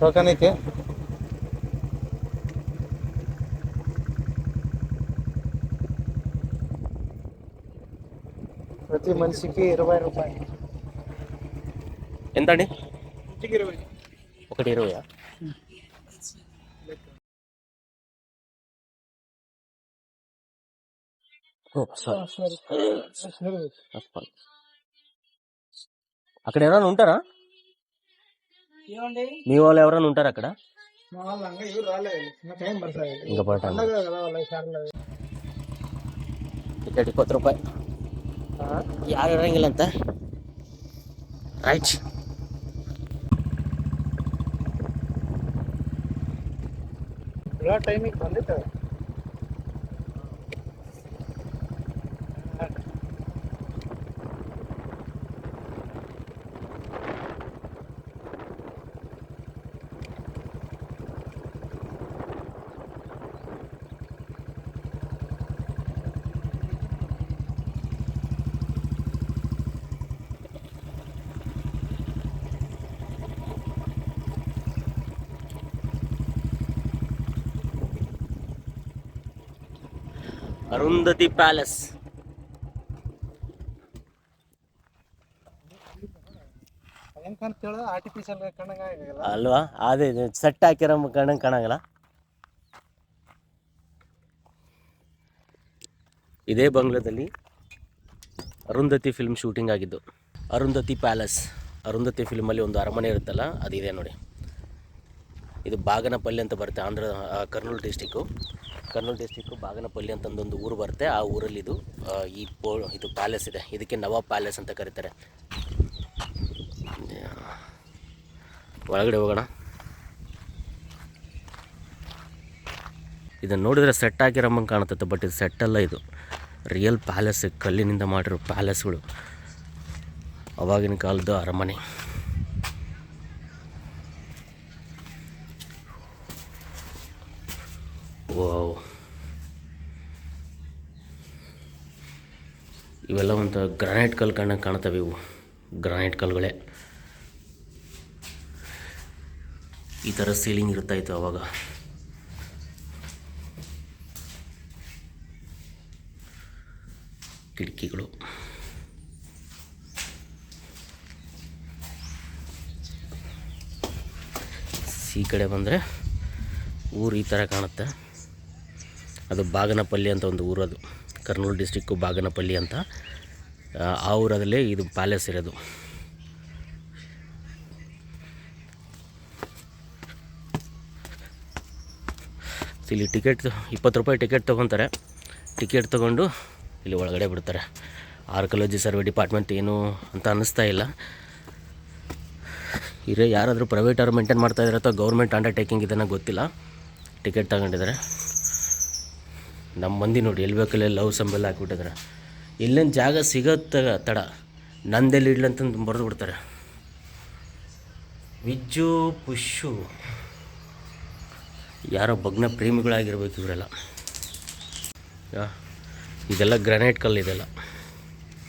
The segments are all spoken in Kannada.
ಟೋಕನ್ ಐತಿ. ప్రతి మనిషికి 20 రూపాయలు. ఎంతండి? 20. ఒకటి 20. అక్కడ ఎవరైనా ఉంటారా? మీ వాళ్ళు ఎవరైనా ఉంటారా అక్కడ? ఇంకా ಟಿಕೆಟ್ 20 ರೂಪಾಯಿ. ಯಾರು ಇರಂಗಿಲ್ಲ ಅಂತ. ರೈಟ್. ಟೈಮಿಗೆ ಬಂದಿತ್ತು. ಅರುಂಧತಿ ಪ್ಯಾಲೇಸ್ ಅಲ್ವಾ? ಅದೇ ಸೆಟ್ ಹಾಕಿರೋ ಕಣ್ಣಂಗೆ ಕಾಣಂಗಿಲ್ಲ. ಇದೇ ಬಂಗ್ಲಾದಲ್ಲಿ ಅರುಂಧತಿ ಫಿಲ್ಮ್ ಶೂಟಿಂಗ್ ಆಗಿದ್ದು. ಅರುಂಧತಿ ಪ್ಯಾಲೇಸ್, ಅರುಂಧತಿ ಫಿಲ್ಮಲ್ಲಿ ಒಂದು ಅರಮನೆ ಇರುತ್ತಲ್ಲ, ಅದಿದೆ ನೋಡಿ. ಇದು ಬಾಗನಪಲ್ಲಿ ಅಂತ ಬರುತ್ತೆ, ಕರ್ನೂಲು ಡಿಸ್ಟಿಕ್ಕು ಬಾಗನಪಲ್ಲಿ ಅಂತಂದೊಂದು ಊರು ಬರುತ್ತೆ. ಆ ಊರಲ್ಲಿ ಇದು ಪ್ಯಾಲೇಸ್ ಇದೆ. ಇದಕ್ಕೆ ನವಾಬ್ ಪ್ಯಾಲೇಸ್ ಅಂತ ಕರೀತಾರೆ. ಒಳಗಡೆ ಹೋಗೋಣ. ಇದನ್ನು ನೋಡಿದರೆ ಸೆಟ್ ಆಗಿರೋಂಗೆ ಕಾಣುತ್ತೆ, ಬಟ್ ಇದು ಸೆಟ್ಟಲ್ಲ, ಇದು ರಿಯಲ್ ಪ್ಯಾಲೇಸ್. ಕಲ್ಲಿನಿಂದ ಮಾಡಿರೋ ಪ್ಯಾಲೇಸ್ಗಳು, ಅವಾಗಿನ ಕಾಲದ ಅರಮನೆ. ವಾವ್, ಇವೆಲ್ಲ ಒಂದು ಗ್ರಾನೈಟ್ ಕಲ್ಲು ಕಾಣ್ತವೆ. ಇವು ಗ್ರಾನೈಟ್ ಕಲ್ಲುಗಳೇ. ಈ ಥರ ಸೀಲಿಂಗ್ ಇರ್ತಾಯಿತ್ತು ಅವಾಗ. ಕಿಟಕಿಗಳು. ಈ ಕಡೆ ಬಂದರೆ ಊರು ಈ ಥರ ಕಾಣುತ್ತೆ. ಅದು ಬಾಗನಪಲ್ಲಿ ಅಂತ ಒಂದು ಊರದು, ಕರ್ನೂಲು ಡಿಸ್ಟಿಕ್ಕು ಬಾಗನಪಲ್ಲಿ ಅಂತ. ಆ ಊರಲ್ಲೇ ಇದು ಪ್ಯಾಲೇಸ್ ಇರೋದು. ಇಲ್ಲಿ ಟಿಕೆಟ್ 20 ರೂಪಾಯಿ ಟಿಕೆಟ್ ತೊಗೊತಾರೆ. ಟಿಕೆಟ್ ತೊಗೊಂಡು ಇಲ್ಲಿ ಒಳಗಡೆ ಬಿಡ್ತಾರೆ. ಆರ್ಕಿಯಾಲಜಿ ಸರ್ವೆ ಡಿಪಾರ್ಟ್ಮೆಂಟ್ ಏನು ಅಂತ ಅನ್ನಿಸ್ತಾ ಇಲ್ಲ. ಯಾರಾದರೂ ಪ್ರೈವೇಟ್ ಅವ್ರು ಮೇಂಟೈನ್ ಮಾಡ್ತಾಯಿದ್ದಾರೆ ಅಥವಾ ಗೌರ್ಮೆಂಟ್ ಅಂಡರ್ಟೇಕಿಂಗ್ ಇದನ್ನು ಗೊತ್ತಿಲ್ಲ. ಟಿಕೆಟ್ ತಗೊಂಡಿದ್ದಾರೆ. ನಮ್ಮ ಮಂದಿ ನೋಡಿ ಎಲ್ಲಿ ಬೇಕಲ್ಲೇ ಲವ್ ಸಂಬಲ್ ಹಾಕಿಬಿಟ್ಟಿದ್ದಾರೆ. ಇಲ್ಲೇನು ಜಾಗ ಸಿಗತ್ತೆ ತಡ, ನಂದೆಲ್ಲಿ ಇಡ್ಲಿ ಅಂತಂದು ಬರೆದು ಬಿಡ್ತಾರೆ. ವಿಜ್ಜು ಪುಷು ಯಾರೋ ಭಗ್ನ ಪ್ರೇಮಿಗಳಾಗಿರ್ಬೇಕು ಇವರೆಲ್ಲ. ಇದೆಲ್ಲ ಗ್ರಾನೈಟ್ ಕಲ್ಲು ಇದೆಲ್ಲ.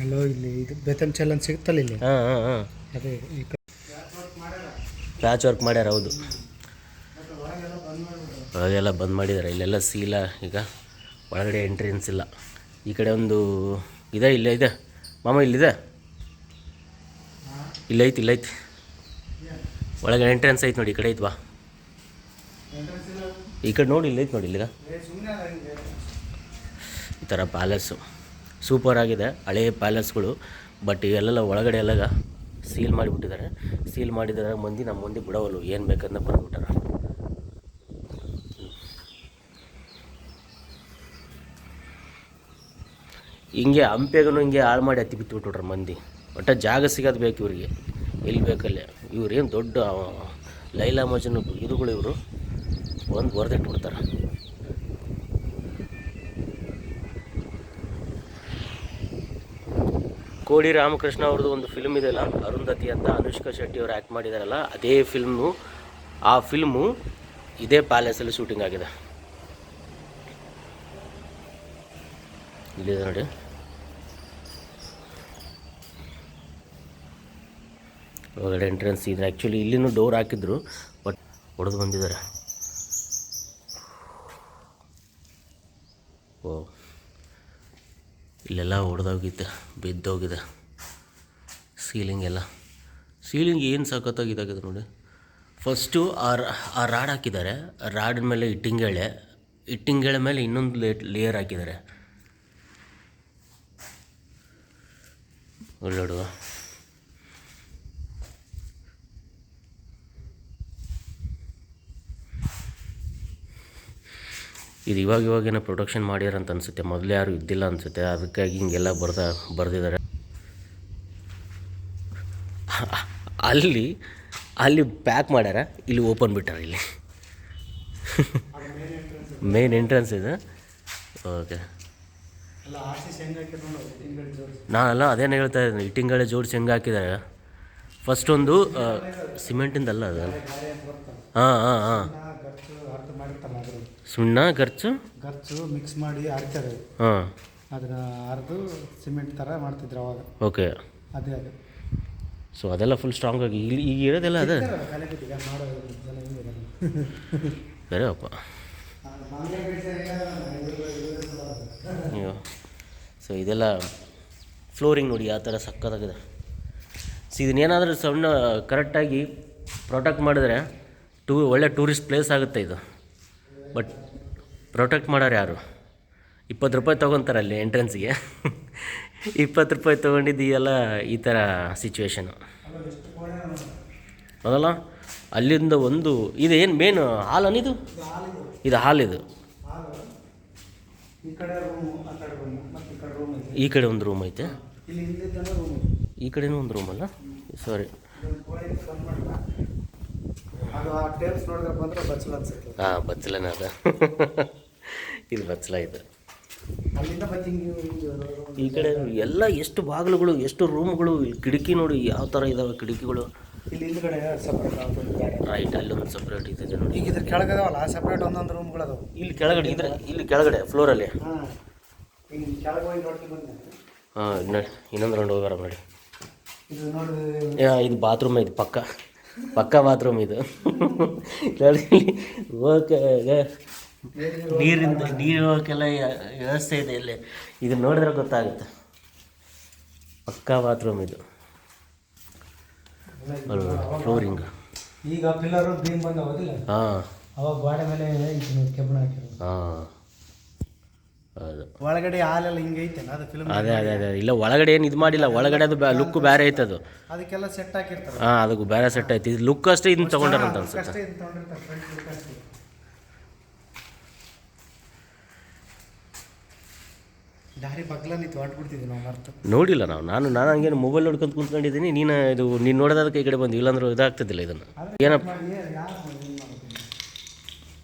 ಹಲೋ, ಇಲ್ಲಿ ಇದು ಬೇತನ್ ಚಲನ್ ಸಿಗುತ್ತಲ್ಲ ಇಲ್ಲಿ. ಹಾಂ, ಅದೇ ಪ್ಯಾಚ್ ವರ್ಕ್ ಮಾಡ್ಯಾರ. ಹೌದು, ಒಳಗೆಲ್ಲ ಬಂದ್ ಮಾಡಿದ್ದಾರೆ. ಇಲ್ಲೆಲ್ಲ ಸೀಲ. ಈಗ ಒಳಗಡೆ ಎಂಟ್ರೆನ್ಸ್ ಇಲ್ಲ. ಈ ಕಡೆ ಒಂದು ಇಲ್ಲೇ ಇದೆ ಮಾಮ, ಇಲ್ಲಿದೆ, ಇಲ್ಲೈತಿ ಒಳಗಡೆ ಎಂಟ್ರೆನ್ಸ್ ಐತೆ ನೋಡಿ. ಈ ಕಡೆ ಐತೆ, ಬಾ ಈ ಕಡೆ ನೋಡಿ, ಇಲ್ಲೈತೆ ನೋಡಿ. ಇಲ್ಲಿಗ ಈ ಥರ ಪ್ಯಾಲೇಸು ಸೂಪರ್ ಆಗಿದೆ, ಹಳೆಯ ಪ್ಯಾಲೇಸ್ಗಳು. ಬಟ್ ಇವೆಲ್ಲ ಒಳಗಡೆ ಎಲ್ಲ ಸೀಲ್ ಮಾಡಿಬಿಟ್ಟಿದ್ದಾರೆ. ಸೀಲ್ ಮಾಡಿದರೆ ನಮ್ಮ ಮಂದಿ ಬಿಡೋವಲ್ಲು, ಏನು ಬೇಕಂತ ಬಂದುಬಿಟ್ಟಾರ. ಹಿಂಗೆ ಹಂಪೆಗೂ ಹಿಂಗೆ ಹಾಳು ಮಾಡಿ ಹತ್ತಿ ಬಿಟ್ಬಿಟ್ಬಿಟ್ರೆ ಮಂದಿ. ಒಟ್ಟು ಜಾಗ ಸಿಗೋದು ಬೇಕು ಇವ್ರಿಗೆ, ಎಲ್ಲಿ ಬೇಕಲ್ಲೇ. ಇವ್ರೇನು ದೊಡ್ಡ ಲೈಲಾ ಮಜ್ನು ಇದುಗಳು ಇವರು ಒಂದು ಹೊರದಿಟ್ಬಿಡ್ತಾರೆ. ಕೋಡಿ ರಾಮಕೃಷ್ಣ ಅವ್ರದ್ದು ಒಂದು ಫಿಲ್ಮ್ ಇದೆಯಲ್ಲ, ಅರುಂಧತಿ ಅಂತ, ಅನುಷ್ಕಾ ಶೆಟ್ಟಿ ಅವರು ಆ್ಯಕ್ಟ್ ಮಾಡಿದಾರಲ್ಲ, ಅದೇ ಫಿಲ್ಮು. ಆ ಫಿಲ್ಮು ಇದೇ ಪ್ಯಾಲೇಸಲ್ಲಿ ಶೂಟಿಂಗ್ ಆಗಿದೆ. ಇಲ್ಲಿದೆ ನೋಡಿ. ಒಳಗಡೆ ಎಂಟ್ರೆನ್ಸ್ ಇದೆ. ಆ್ಯಕ್ಚುಲಿ ಇಲ್ಲಿನೂ ಡೋರ್ ಹಾಕಿದ್ರು, ಬಟ್ ಹೊಡೆದು ಬಂದಿದ್ದಾರೆ. ಓ, ಇಲ್ಲೆಲ್ಲ ಹೊಡೆದೋಗಿದ್ದೆ, ಬಿದ್ದೋಗಿದೆ ಸೀಲಿಂಗ್ ಎಲ್ಲ. ಸೀಲಿಂಗ್ ಏನು ಸಖತ್ತಾಗಿದ್ದಾಗಿದೆ ನೋಡಿ. ಫಸ್ಟು ಆ ರಾಡ್ ಹಾಕಿದ್ದಾರೆ, ರಾಡ್ ಮೇಲೆ ಇಟ್ಟಿಂಗೆಳೆ ಮೇಲೆ ಇನ್ನೊಂದು ಲೇಯರ್ ಹಾಕಿದ್ದಾರೆ. ಒಳ್ಳೋಡು ಇದು ಇವಾಗೇನೋ ಪ್ರೊಡಕ್ಷನ್ ಮಾಡ್ಯಾರ ಅಂತ ಅನಿಸುತ್ತೆ. ಮೊದಲು ಯಾರು ಇದ್ದಿಲ್ಲ ಅನಿಸುತ್ತೆ, ಅದಕ್ಕಾಗಿ ಹಿಂಗೆಲ್ಲ ಬರೆದಿದ್ದಾರೆ. ಅಲ್ಲಿ ಪ್ಯಾಕ್ ಮಾಡ್ಯಾರ, ಇಲ್ಲಿ ಓಪನ್ ಬಿಟ್ಟಾರ. ಇಲ್ಲಿ ಮೇನ್ ಎಂಟ್ರೆನ್ಸ್ ಇದೆ. ಓಕೆ, ನಾನೆಲ್ಲ ಅದೇನು ಹೇಳ್ತಾ ಇದ್ದೀನಿ, ಇಟ್ಟಿಂಗಳೆ ಜೋಡಿಸಿ ಹೆಂಗೆ ಹಾಕಿದ್ದಾರೆ. ಫಸ್ಟ್ ಒಂದು ಸಿಮೆಂಟಿಂದಲ್ಲ ಅದು. ಹಾಂ ಸುಣ್ಣ ಗರ್ಚು ಮಿಕ್ಸ್ ಮಾಡಿ ಹಾಕ್ತಾರೆ. ಹಾಂ, ಅದನ್ನ ಅರ್ದು ಸಿಮೆಂಟ್ ಥರ ಮಾಡ್ತಿದ್ರು ಅವಾಗ. ಓಕೆ, ಅದೇ ಅದು. ಸೊ ಅದೆಲ್ಲ ಫುಲ್ ಸ್ಟ್ರಾಂಗ್ ಆಗಿ ಈಗ ಇರೋದೆಲ್ಲ ಅದೇ ಸರಿ ಅಪ್ಪ. ಸೊ ಇದೆಲ್ಲ ಫ್ಲೋರಿಂಗ್ ನೋಡಿ ಯಾವ ಥರ ಸಕ್ಕತ್ತಾಗಿದೆ. ಸೊ ಇದನ್ನೇನಾದರೂ ಸಣ್ಣ ಕರೆಕ್ಟಾಗಿ ಪ್ರೊಟೆಕ್ಟ್ ಮಾಡಿದ್ರೆ ಒಳ್ಳೆ ಟೂರಿಸ್ಟ್ ಪ್ಲೇಸ್ ಆಗುತ್ತೆ ಇದು. ಬಟ್ ಪ್ರೊಟೆಕ್ಟ್ ಮಾಡೋರು ಯಾರು? 20 ರೂಪಾಯಿ ತೊಗೊತಾರೆ ಅಲ್ಲಿ ಎಂಟ್ರೆನ್ಸಿಗೆ. 20 ರೂಪಾಯಿ ತೊಗೊಂಡಿದ್ದು ಎಲ್ಲ ಈ ಥರ ಸಿಚುವೇಶನು ಅದಲ್ಲ. ಅಲ್ಲಿಂದ ಒಂದು ಇದು ಏನು ಮೇನ್ ಹಾಲ್ ಅನ್ನಿದು, ಇದು ಹಾಲ್. ಇದು ಈ ಕಡೆ ಒಂದು ರೂಮ್ ಐತೆ, ಈ ಕಡೆನೂ ಒಂದು ರೂಮ್ ಅಲ್ಲ, ಸಾರಿ. ಹಾಂ, ಬಚ್ಚಲನೇ ಅದ. ಇದು ಬಚ್ಚಲ ಇದು. ಈ ಕಡೆ ಎಲ್ಲ ಎಷ್ಟು ಬಾಗಿಲುಗಳು, ಎಷ್ಟು ರೂಮ್ಗಳು, ಕಿಟಕಿ ನೋಡಿ ಯಾವ ಥರ ಇದ್ದಾವೆ ಕಿಟಕಿಗಳು. ರೈಟ್, ಅಲ್ಲೊಂದು ಸಪ್ರೇಟ್ ಇದೆ ನೋಡಿ. ಈಗ ಇದ್ರ ಕೆಳಗದವಲ್ಲ ಸಪ್ರೇಟ್ ಒಂದೊಂದು ರೂಮ್ಗಳು ಅದಾವೆ. ಇಲ್ಲಿ ಕೆಳಗಡೆ ಫ್ಲೋರಲ್ಲಿ. ಹಾಂ, ಇನ್ನೊಂದು ರೌಂಡ್ ಹೋಗಾರ ನೋಡಿ. ಇದು ನೋಡಿ, ಇದು ಬಾತ್ರೂಮ್, ಇದು ಪಕ್ಕ ಬಾತ್ರೂಮ್ ಇದು. ಓಕೆ, ನೀರು ಹೋಗೋಕ್ಕೆಲ್ಲ ವ್ಯವಸ್ಥೆ ಇದೆ ಇಲ್ಲಿ. ಇದು ನೋಡಿದ್ರೆ ಗೊತ್ತಾಗುತ್ತೆ, ಪಕ್ಕಾ ಬಾತ್ರೂಮ್ ಇದು. ಫ್ಲೋರಿಂಗ್ ಈಗ ಪಿಲ್ಲರು ಬೀಮ್ ಬಂದವದಿಲ್ಲ. ಹಾಂ, ಅವಾಗ ಗೋಡೆ ಮೇಲೆ ಕೆಬ್ಬಣ ಹಾಕಿರೋದು. ಹಾಂ, ಹೌದು. ಒಳಗಡೆ ಹಾಲೆಲ್ಲ ಹಿಂಗೆ ಐತೆ ಅದು ಫಿಲ್ಮ್. ಅದೇ ಇಲ್ಲ, ಒಳಗಡೆ ಏನು ಇದು ಮಾಡಿಲ್ಲ. ಒಳಗಡೆ ಅದು ಲುಕ್ ಬೇರೆ ಐತೆ ಅದು. ಅದಕ್ಕೆಲ್ಲ ಸೆಟ್ ಹಾಕಿರ್ತಾರೆ. ಹಾಂ, ಅದಕ್ಕೂ ಬೇರೆ ಸೆಟ್ ಐತಿ. ಇದು ಲುಕ್ ಅಷ್ಟೇ ಇದನ್ನ ತೊಗೊಂಡಾರ ಅಂತ ಅನ್ಸುತ್ತೆ. ದಾರಿ ಬಗ್ಲ ನಿಂತು ಹೊಟ್ಬಿಡ್ತಿದ್ವಿ ನಾವು. ಮರ್ತು ನೋಡಿಲ್ಲ ನಾನು ಹಂಗೇನು ಮೊಬೈಲ್ ನೋಡ್ಕೊಂಡು ಕುಂತ್ಕೊಂಡಿದ್ದೀನಿ. ನೀನು ನೋಡೋದಕ್ಕೆ ಈ ಕಡೆ ಬಂದು, ಇಲ್ಲಾಂದ್ರೆ ಇದಾಗ್ತಿದ್ದಿಲ್ಲ ಇದನ್ನು. ಏನಪ್ಪ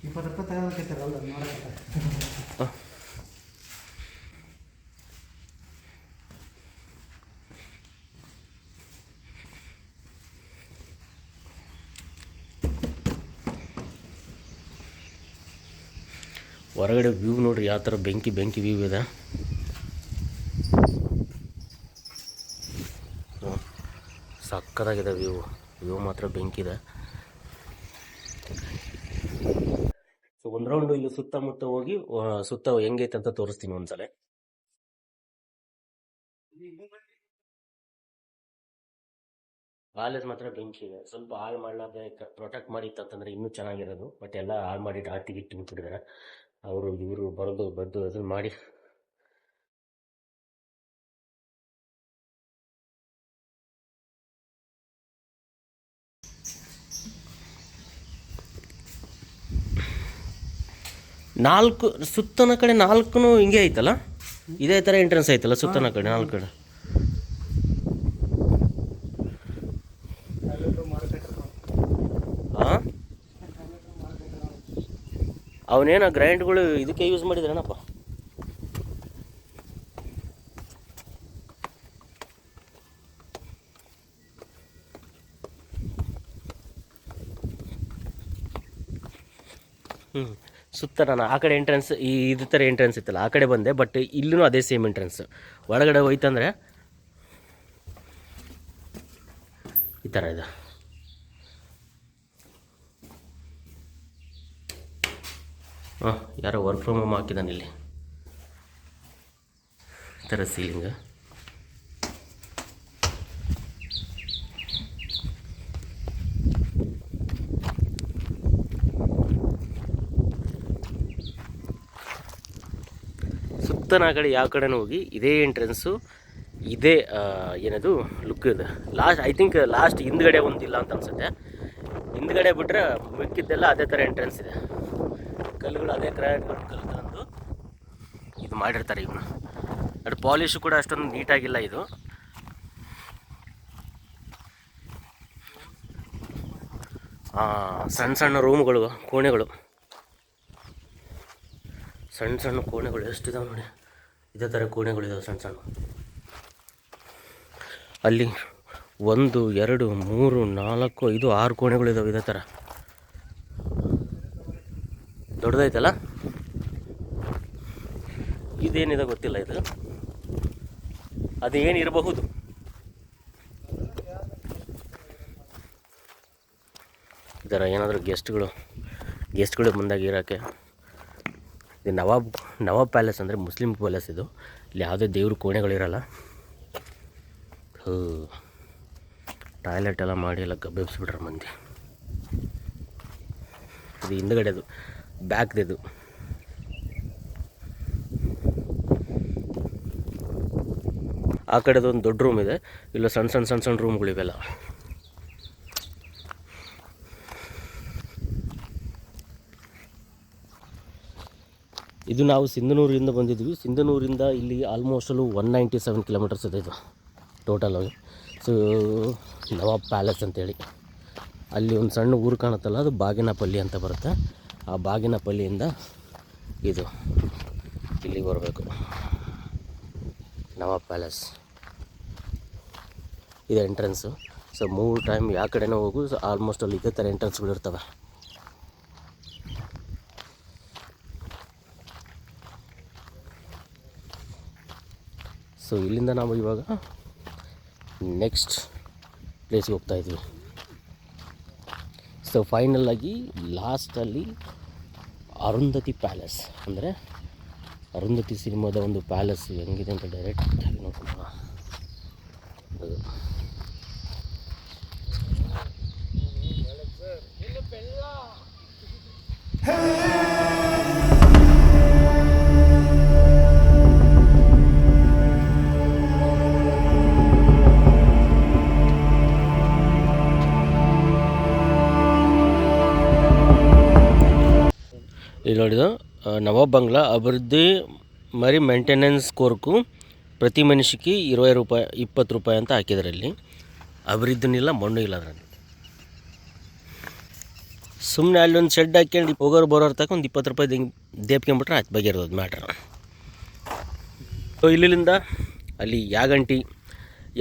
20 ರೂಪಾಯಿ ತಗೋಬೇಕೈತಾರಲ್ಲ ನೋಡಕ್ಕೆ. ಹೊರಗಡೆ ವ್ಯೂ ನೋಡ್ರಿ ಯಾವ ಥರ ಬೆಂಕಿ ವ್ಯೂ ಇದೆ. ಸಕ್ಕತ್ತಾಗಿದೆ ವ್ಯೂ ಮಾತ್ರ ಬೆಂಕಿದೆ. ಸೊ ಒಂದು ರೌಂಡು ಇಲ್ಲಿ ಸುತ್ತಮುತ್ತ ಹೋಗಿ ಸುತ್ತ ಹೆಂಗೈತೆ ಅಂತ ತೋರಿಸ್ತೀನಿ ಒಂದ್ಸಲ. ಕಾಲೇಜ್ ಮಾತ್ರ ಬೆಂಕಿ ಇದೆ. ಸ್ವಲ್ಪ ಹಾಳು ಮಾಡಲಾರ್ದೆ ಪ್ರೊಟೆಕ್ಟ್ ಮಾಡಿತ್ತಂತಂದ್ರೆ ಇನ್ನೂ ಚೆನ್ನಾಗಿರೋದು. ಬಟ್ ಎಲ್ಲ ಹಾಳು ಮಾಡಿ ಗಿಟ್ಟು ಬಿಟ್ಟಿದ್ದಾರೆ ಅವರು ಇವರು ಬರೆದು ಅದನ್ನು ಮಾಡಿ. ಸುತ್ತನ ಕಡೆ 4 ಹಿಂಗೆ ಐತಲ್ಲ, ಇದೇ ಥರ ಎಂಟ್ರೆನ್ಸ್ ಐತಲ್ಲ ಸುತ್ತನ ಕಡೆ 4 ಕಡೆ. ಹಾಂ, ಅವನೇನೋ ಗ್ರೈಂಡ್ಗಳು ಇದಕ್ಕೆ ಯೂಸ್ ಮಾಡಿದ್ರೇನಪ್ಪ. ಸುತ್ತ ನಾನು ಆ ಕಡೆ ಎಂಟ್ರೆನ್ಸ್ ಇದು ಥರ ಎಂಟ್ರೆನ್ಸ್ ಇತ್ತಲ್ಲ, ಆ ಕಡೆ ಬಂದೆ. ಬಟ್ ಇಲ್ಲೂ ಅದೇ ಸೇಮ್ ಎಂಟ್ರೆನ್ಸ್. ಒಳಗಡೆ ಹೋಯ್ತಂದರೆ ಈ ಥರ ಇದೆ. ಹಾಂ, ಯಾರೋ ವರ್ಕ್ ಫ್ರಮ್ ಹೋಮ್ ಹಾಕಿದ್ದಾನೆ ಇಲ್ಲಿ. ಈ ಥರ ಸೀಲಿಂಗ್. ಸುತ್ತನ ಆ ಕಡೆ ಯಾವ ಕಡೆನೂ ಹೋಗಿ ಇದೇ ಎಂಟ್ರೆನ್ಸು, ಇದೇ ಏನದು ಲುಕ್ ಇದೆ. ಲಾಸ್ಟ್ ಐ ಥಿಂಕ್ ಲಾಸ್ಟ್ ಹಿಂದ್ಗಡೆ ಒಂದಿಲ್ಲ ಅಂತ ಅನ್ಸುತ್ತೆ. ಹಿಂದ್ಗಡೆ ಬಿಟ್ಟರೆ ಮಿಕ್ಕಿದ್ದೆಲ್ಲ ಅದೇ ಥರ ಎಂಟ್ರೆನ್ಸ್ ಇದೆ. ಕಲ್ಲುಗಳು ಅದೇ ಗ್ರಾನೈಟ್ಗಳು ಕಲ್ಲು ತಂದು ಇದು ಮಾಡಿರ್ತಾರೆ ಇವನು. ಅದು ಪಾಲಿಶು ಕೂಡ ಅಷ್ಟೊಂದು ನೀಟಾಗಿಲ್ಲ ಇದು. ಸಣ್ಣ ಸಣ್ಣ ರೂಮ್ಗಳು, ಕೋಣೆಗಳು, ಸಣ್ಣ ಸಣ್ಣ ಕೋಣೆಗಳು ಎಷ್ಟಿದಾವೆ ನೋಡಿ. ಇದೇ ಥರ ಕೋಣೆಗಳಿದಾವೆ ಸಣ್ಣ ಸಣ್ಣ. ಅಲ್ಲಿ 1 2 3 4 5 6 ಕೋಣೆಗಳಿದಾವೆ ಇದೇ ಥರ. ದೊಡ್ಡದೈತಲ್ಲ. ಇದೇನಿದೆ ಗೊತ್ತಿಲ್ಲ ಇದು. ಅದೇನಿರಬಹುದು. ಈ ಥರ ಏನಾದರೂ ಗೆಸ್ಟ್ಗಳು ಬಂದಾಗ ಇರೋಕ್ಕೆ. ಇದು ನವಾಬ್ ಪ್ಯಾಲೇಸ್ ಅಂದರೆ ಮುಸ್ಲಿಂ ಪ್ಯಾಲೇಸ್ ಇದು. ಇಲ್ಲಿ ಯಾವುದೇ ದೇವ್ರ ಕೋಣೆಗಳಿರಲ್ಲ. ಟಾಯ್ಲೆಟ್ ಎಲ್ಲ ಮಾಡಿ ಎಲ್ಲ ಗಬ್ಬೆಬ್ಸ್ಬಿಟ್ರೆ ಮಂದಿ. ಇದು ಹಿಂದುಗಡೆದು ಬ್ಯಾಕ್ದಿದು. ಆ ಕಡೆದು ಒಂದು ದೊಡ್ಡ ರೂಮ್ ಇದೆ. ಇಲ್ಲ ಸಣ್ಣ ರೂಮ್ಗಳಿವೆಲ್ಲ. ಇದು ನಾವು ಸಿಂಧನೂರಿಂದ ಬಂದಿದ್ವಿ. ಸಿಂಧನೂರಿಂದ ಇಲ್ಲಿ ಆಲ್ಮೋಸ್ಟಲ್ಲಿ 197 ಕಿಲೋಮೀಟರ್ಸ್ ಇದೆ ಇದು ಟೋಟಲಾಗಿ. ಸೊ ನವಾಬ್ ಪ್ಯಾಲೇಸ್ ಅಂತೇಳಿ ಅಲ್ಲಿ ಒಂದು ಸಣ್ಣ ಊರು ಕಾಣುತ್ತಲ್ಲ, ಅದು ಬಾಗೇನಪಲ್ಲಿ ಅಂತ ಬರುತ್ತೆ. ಆ ಬಾಗೇನಪಲ್ಲಿಯಿಂದ ಇದು ಇಲ್ಲಿಗೆ ಬರಬೇಕು. ನವಾಬ್ ಪ್ಯಾಲೇಸ್ ಇದು ಎಂಟ್ರೆನ್ಸು. ಸೊ 3 ಟೈಮ್ ಯಾವ ಕಡೆನೂ ಹೋಗು, ಸೊ ಆಲ್ಮೋಸ್ಟ್ ಅಲ್ಲಿ ಇದೇ ಥರ ಎಂಟ್ರೆನ್ಸ್ಗಳು ಇರ್ತವೆ. ಸೊ ಇಲ್ಲಿಂದ ನಾವು ಇವಾಗ ನೆಕ್ಸ್ಟ್ ಪ್ಲೇಸ್ಗೆ ಹೋಗ್ತಾಯಿದ್ವಿ. ಸೊ ಫೈನಲಾಗಿ ಲಾಸ್ಟಲ್ಲಿ ಅರುಂಧತಿ ಪ್ಯಾಲೇಸ್, ಅಂದರೆ ಅರುಂಧತಿ ಸಿನಿಮಾದ ಒಂದು ಪ್ಯಾಲೇಸ್ ಹೆಂಗಿದೆ ಅಂತ ಡೈರೆಕ್ಟಾಗಿ ನೋಡ್ಕೊಳ್ಳೋಣ. ಅದು ಇಲ್ಲಿ ನೋಡಿದ ನವಾಬ್ ಬಂಗ್ಲಾ ಅಭಿವೃದ್ಧಿ ಮರಿ ಮೇಂಟೆನೆನ್ಸ್ ಕೋರ್ಕು ಪ್ರತಿ ಮನುಷ್ಯಕ್ಕೆ 20 ರೂಪಾಯಿ 20 ರೂಪಾಯಿ ಅಂತ ಹಾಕಿದ್ದಾರೆ. ಇಲ್ಲಿ ಅಭಿವೃದ್ಧಿನೂ ಇಲ್ಲ, ಮಣ್ಣು ಇಲ್ಲ ಅದರಲ್ಲಿ. ಸುಮ್ಮನೆ ಅಲ್ಲಿ ಒಂದು ಶೆಡ್ ಹಾಕ್ಯಂಡು ಹೋಗೋರು ತಕ್ಕ ಒಂದು 20 ರೂಪಾಯಿ ದೇಪ್ಕೊಂಬಿಟ್ರೆ ಆಯ್ತು, ಬಗೆಯಿರೋದು ಮ್ಯಾಟ್ರ್. ಸೊ ಇಲ್ಲಿಂದ ಅಲ್ಲಿ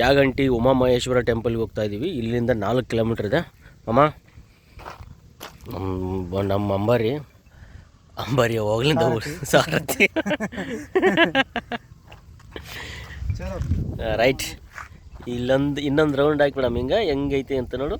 ಯಾಗಂಟಿ ಉಮಾಮಹೇಶ್ವರ ಟೆಂಪಲ್ಗೆ ಹೋಗ್ತಾಯಿದ್ದೀವಿ. ಇಲ್ಲಿಂದ 4 ಕಿಲೋಮೀಟ್ರ್ ಇದೆ. ನಮ್ಮ ಅಂಬಾರಿ ಹೋಗ್ಲಿಂದ ಸಾರಥಿ ರೈಟ್. ಇನ್ನೊಂದು ರೌಂಡ್ ಹಾಕ್ಬಿಡಮ್. ಹೆಂಗೈತಿ ಅಂತ ನೋಡು.